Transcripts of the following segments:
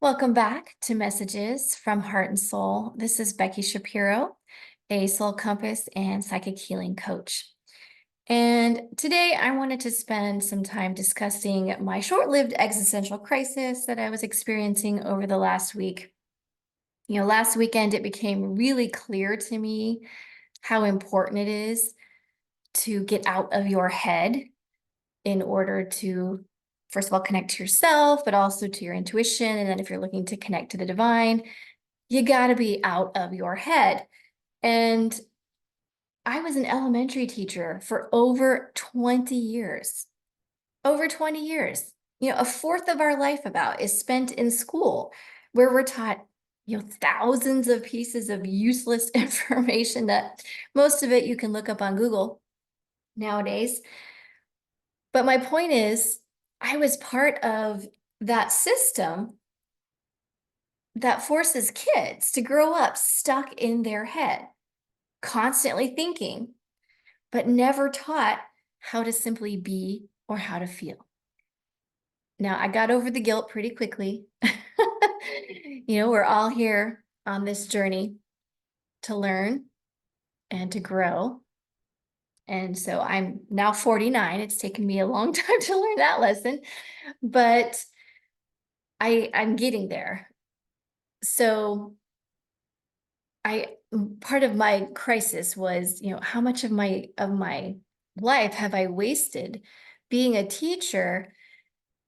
Welcome back to Messages from Heart and Soul. This is Becky Shapiro, a soul compass and psychic healing coach. And today I wanted to spend some time discussing my short-lived existential crisis that I was experiencing over the last week. Last weekend it became really clear to me how important it is to get out of your head in order to, first of all, connect to yourself, but also to your intuition. And then if you're looking to connect to the divine, you got to be out of your head. And I was an elementary teacher for over 20 years. Over 20 years. A fourth of our life about is spent in school where we're taught, thousands of pieces of useless information that most of it you can look up on Google nowadays. But my point is, I was part of that system that forces kids to grow up stuck in their head, constantly thinking, but never taught how to simply be or how to feel. Now, I got over the guilt pretty quickly. We're all here on this journey to learn and to grow. And so I'm now 49. It's taken me a long time to learn that lesson, but I'm getting there. So part of my crisis was, how much of my life have I wasted being a teacher,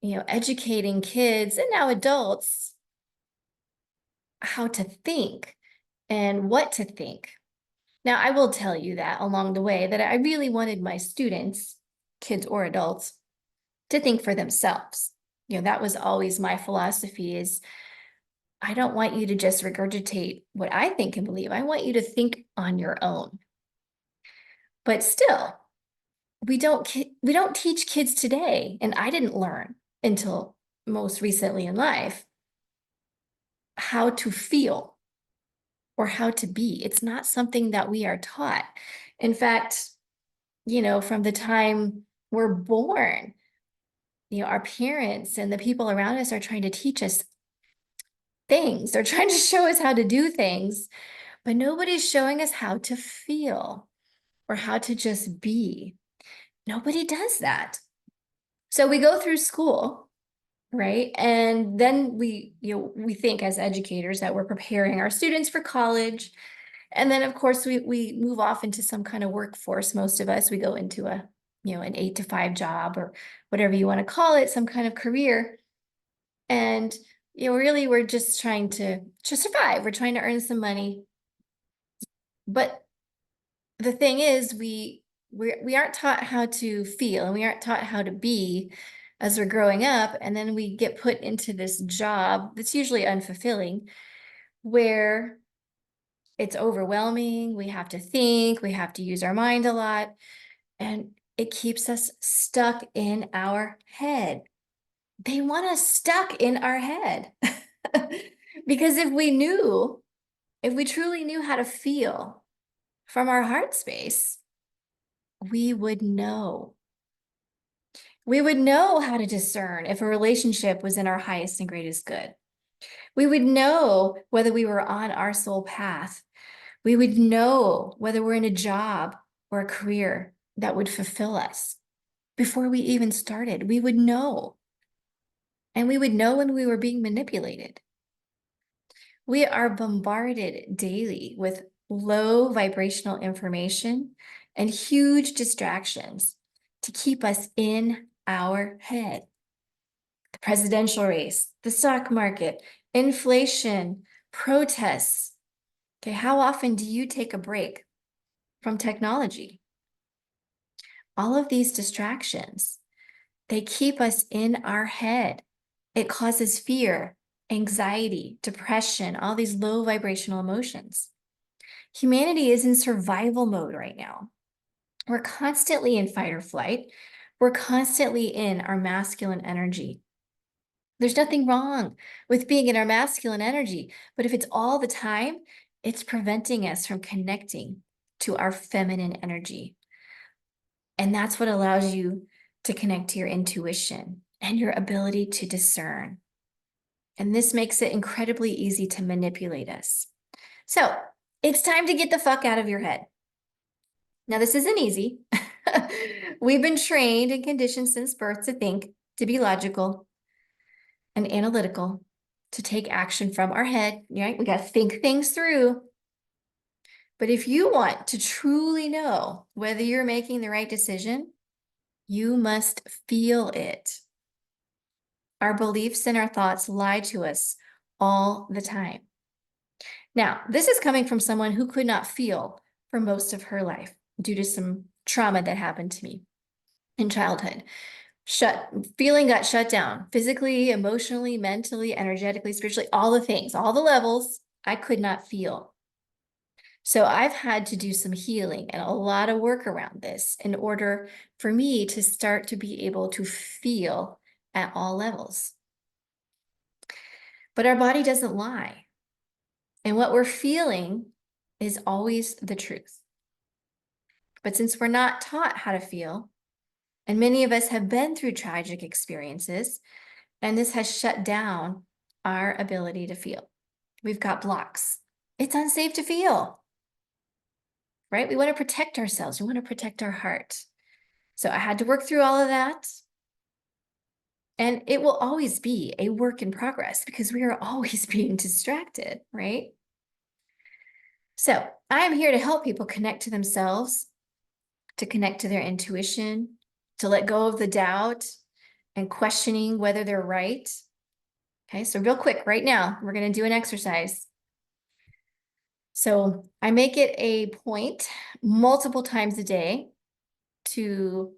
educating kids and now adults how to think and what to think. Now, I will tell you that along the way that I really wanted my students, kids or adults, to think for themselves. That was always my philosophy is I don't want you to just regurgitate what I think and believe. I want you to think on your own. But still, we don't teach kids today, and I didn't learn until most recently in life how to feel or how to be. It's not something that we are taught. In fact, from the time we're born, our parents and the people around us are trying to teach us things. They're trying to show us how to do things, but nobody's showing us how to feel or how to just be. Nobody does that. So we go through school, right? And then we think as educators that we're preparing our students for college. And then of course we move off into some kind of workforce. Most of us, we go into an 8-to-5 job or whatever you want to call it, some kind of career. And really we're just trying to survive. We're trying to earn some money. But the thing is, we aren't taught how to feel and we aren't taught how to be as we're growing up. And then we get put into this job that's usually unfulfilling, where it's overwhelming. We have to think, we have to use our mind a lot, and it keeps us stuck in our head. They want us stuck in our head. Because if we truly knew how to feel from our heart space, we would know. We would know how to discern if a relationship was in our highest and greatest good. We would know whether we were on our soul path. We would know whether we're in a job or a career that would fulfill us. Before we even started, we would know. And we would know when we were being manipulated. We are bombarded daily with low vibrational information and huge distractions to keep us in our head. The presidential race, the stock market, inflation, protests. Okay, how often do you take a break from technology? All of these distractions, they keep us in our head. It causes fear, anxiety, depression, all these low vibrational emotions. Humanity is in survival mode right now. We're constantly in fight or flight. We're constantly in our masculine energy. There's nothing wrong with being in our masculine energy, but if it's all the time, it's preventing us from connecting to our feminine energy. And that's what allows you to connect to your intuition and your ability to discern. And this makes it incredibly easy to manipulate us. So it's time to get the fuck out of your head. Now, this isn't easy. We've been trained and conditioned since birth to think, to be logical and analytical, to take action from our head, right? We got to think things through. But if you want to truly know whether you're making the right decision, you must feel it. Our beliefs and our thoughts lie to us all the time. Now, this is coming from someone who could not feel for most of her life due to some trauma that happened to me in childhood. Feeling got shut down physically, emotionally, mentally, energetically, spiritually, all the things, all the levels I could not feel. So I've had to do some healing and a lot of work around this in order for me to start to be able to feel at all levels. But our body doesn't lie. And what we're feeling is always the truth. But since we're not taught how to feel, and many of us have been through tragic experiences, and this has shut down our ability to feel. We've got blocks. It's unsafe to feel, right? We want to protect ourselves. We want to protect our heart. So I had to work through all of that. And it will always be a work in progress because we are always being distracted, right? So I am here to help people connect to themselves, to connect to their intuition, to let go of the doubt and questioning whether they're right. Okay, so real quick, right now, we're going to do an exercise. So I make it a point multiple times a day to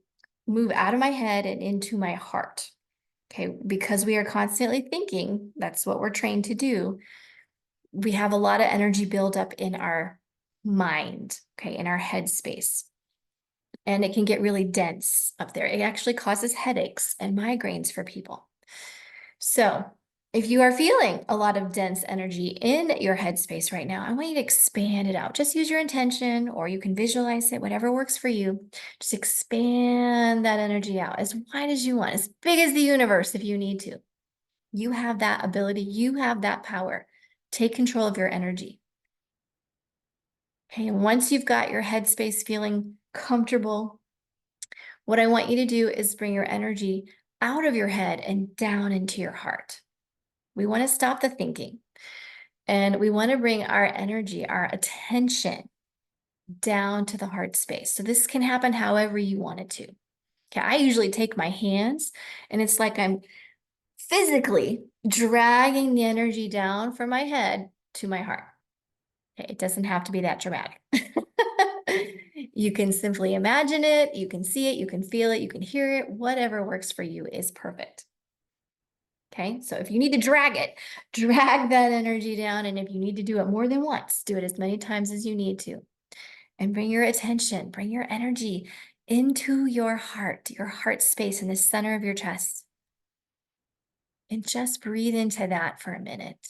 move out of my head and into my heart. Okay, because we are constantly thinking, that's what we're trained to do. We have a lot of energy buildup in our mind, okay, in our head space. And it can get really dense up there. It actually causes headaches and migraines for people. So if you are feeling a lot of dense energy in your headspace right now, I want you to expand it out. Just use your intention, or you can visualize it, whatever works for you. Just expand that energy out as wide as you want, as big as the universe if you need to. You have that ability. You have that power. Take control of your energy. Okay, and once you've got your headspace feeling comfortable, what I want you to do is bring your energy out of your head and down into your heart. We want to stop the thinking, and we want to bring our energy, our attention down to the heart space. So this can happen however you want it to. Okay, I usually take my hands and it's like I'm physically dragging the energy down from my head to my heart. Okay, it doesn't have to be that dramatic. You can simply imagine it, you can see it, you can feel it, you can hear it, whatever works for you is perfect. Okay, so if you need to drag it, drag that energy down. And if you need to do it more than once, do it as many times as you need to. And bring your attention, bring your energy into your heart space in the center of your chest. And just breathe into that for a minute.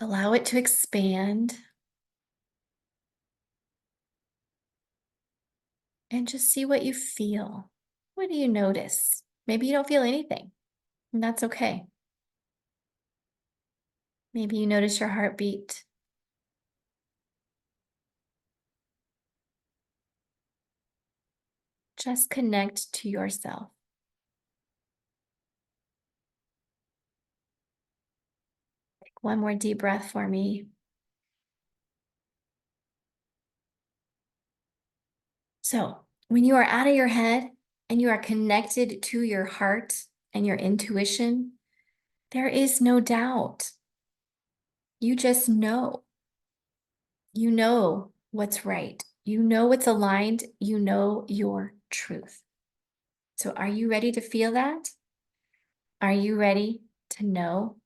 Allow it to expand. And just see what you feel. What do you notice? Maybe you don't feel anything, and that's okay. Maybe you notice your heartbeat. Just connect to yourself. Take one more deep breath for me. So, when you are out of your head and you are connected to your heart and your intuition, there is no doubt. You just know. You know what's right. You know what's aligned. You know your truth. So, are you ready to feel that? Are you ready to know